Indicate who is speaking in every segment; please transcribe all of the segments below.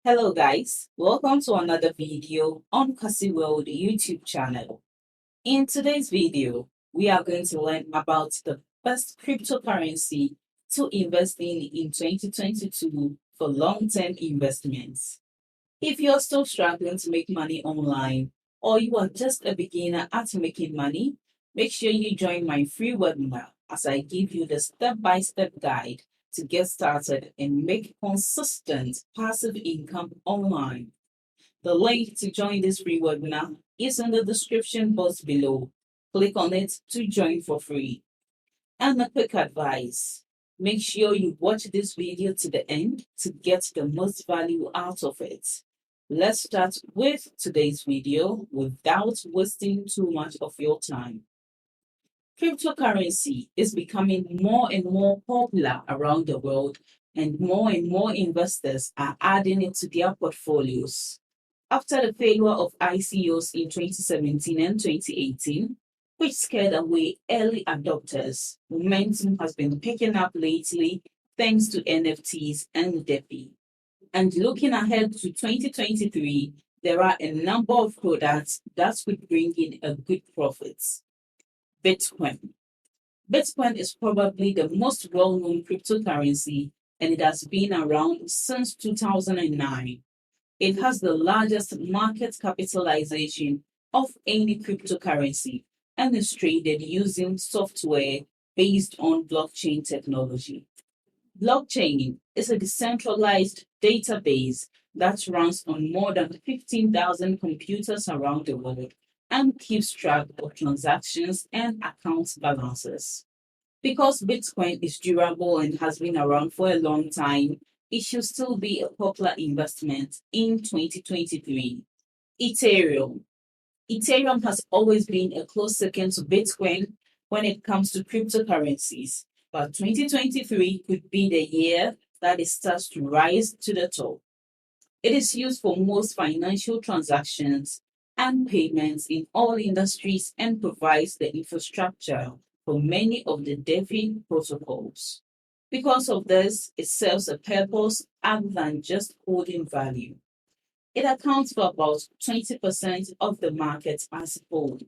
Speaker 1: Hello guys, welcome to another video on Cassy World YouTube channel. In today's video, we are going to learn about the best cryptocurrency to invest in 2022 for long-term investments. If you're still struggling to make money online or you are just a beginner at making money, make sure you join my free webinar as I give you the step-by-step guide to get started and make consistent passive income online. The link to join this free webinar is in the description box below. Click on it to join for free. And a quick advice. Make sure you watch this video to the end to get the most value out of it. Let's start with today's video without wasting too much of your time. Cryptocurrency is becoming more and more popular around the world, and more investors are adding it to their portfolios. After the failure of ICOs in 2017 and 2018, which scared away early adopters, momentum has been picking up lately thanks to NFTs and DeFi. And looking ahead to 2023, there are a number of products that could bring in a good profit. Bitcoin. Bitcoin is probably the most well-known cryptocurrency, and it has been around since 2009. It has the largest market capitalization of any cryptocurrency and is traded using software based on blockchain technology. Blockchain is a decentralized database that runs on more than 15,000 computers around the world and keeps track of transactions and account balances. Because Bitcoin is durable and has been around for a long time, it should still be a popular investment in 2023. Ethereum. Ethereum has always been a close second to Bitcoin when it comes to cryptocurrencies, but 2023 could be the year that it starts to rise to the top. It is used for most financial transactions and payments in all industries and provides the infrastructure for many of the DeFi protocols. Because of this, it serves a purpose other than just holding value. It accounts for about 20% of the market as a whole.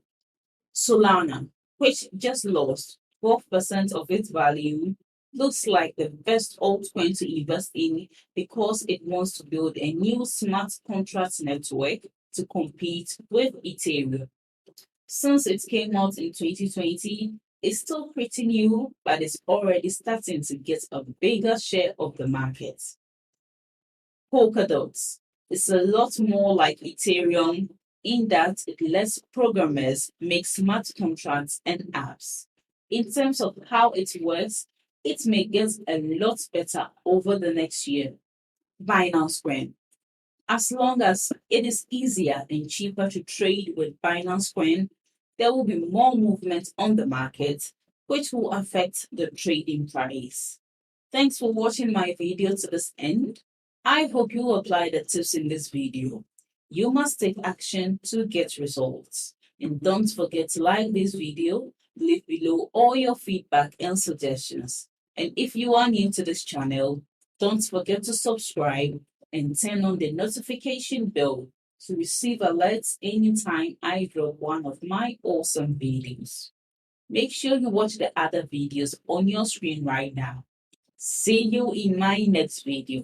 Speaker 1: Solana, which just lost 12% of its value, looks like the best altcoin to invest in because it wants to build a new smart contract network to compete with Ethereum. Since it came out in 2020, it's still pretty new, but it's already starting to get a bigger share of the market. Polkadot is a lot more like Ethereum in that it lets programmers make smart contracts and apps. In terms of how it works, it may get a lot better over the next year. Binance Coin. As long as it is easier and cheaper to trade with Binance Coin, there will be more movement on the market, which will affect the trading price. Thanks for watching my video to this end. I hope you will apply the tips in this video. You must take action to get results. And don't forget to like this video, leave below all your feedback and suggestions. And if you are new to this channel, don't forget to subscribe and turn on the notification bell to receive alerts anytime I drop one of my awesome videos. Make sure you watch the other videos on your screen right now. See you in my next video.